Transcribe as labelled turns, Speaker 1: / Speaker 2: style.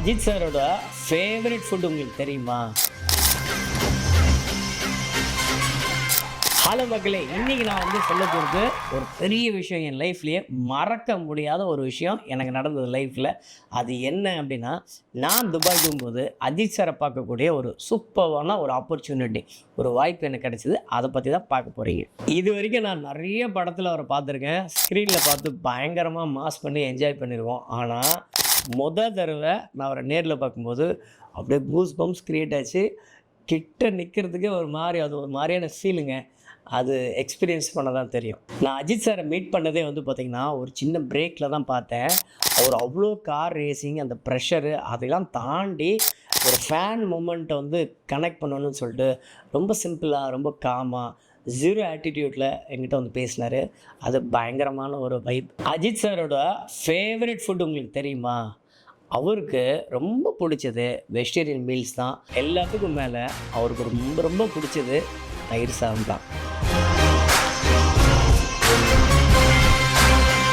Speaker 1: அஜித் சாரோட favourite food உங்களுக்கு தெரியுமா? ஹலோ மக்களே, இன்றைக்கி நான் சொல்ல போகிறது ஒரு பெரிய விஷயம். என் லைஃப்லேயே மறக்க முடியாத ஒரு விஷயம் எனக்கு நடந்தது லைஃப்பில். அது என்ன அப்படின்னா, நான் துபாய் போகும்போது அஜித் சாரை பார்க்கக்கூடிய ஒரு சூப்பரான ஒரு ஆப்பர்ச்சுனிட்டி, ஒரு வாய்ப்பு எனக்கு கிடச்சிது. அதை பற்றி தான் பார்க்க போகிறீங்க. இது வரைக்கும் நான் நிறைய படத்தில் அவரை பார்த்துருக்கேன், ஸ்க்ரீனில் பார்த்து பயங்கரமாக மாஸ் பண்ணி என்ஜாய் பண்ணியிருக்கோம். ஆனால் தடவை நான் அவரை நேரில் பார்க்கும்போது அப்படியே கூஸ் பம்ப்ஸ் க்ரியேட் ஆச்சு. கிட்ட நிற்கிறதுக்கே ஒரு மாதிரியான ஃபீலுங்க. அது எக்ஸ்பீரியன்ஸ் பண்ண தான் தெரியும். நான் அஜித் சாரை மீட் பண்ணதே பார்த்திங்கன்னா, ஒரு சின்ன பிரேக்கில் தான் பார்த்தேன். அவர் அவ்வளோ கார் ரேசிங், அந்த ப்ரெஷரு அதெல்லாம் தாண்டி ஒரு ஃபேன் மூமெண்ட்டை கனெக்ட் பண்ணணும்னு சொல்லிட்டு ரொம்ப சிம்பிளாக, ரொம்ப காமாக, ஜீரோ ஆட்டிடியூட்டில் என்கிட்ட பேசினார். அது பயங்கரமான ஒரு வைப். அஜித் சாரோட ஃபேவரட் ஃபுட் உங்களுக்கு தெரியுமா? அவருக்கு ரொம்ப பிடிச்சது வெஜிடேரியன் மீல்ஸ் தான். எல்லாத்துக்கும் மேலே அவருக்கு ரொம்ப ரொம்ப பிடிச்சது தயிர் சாதம் தான்.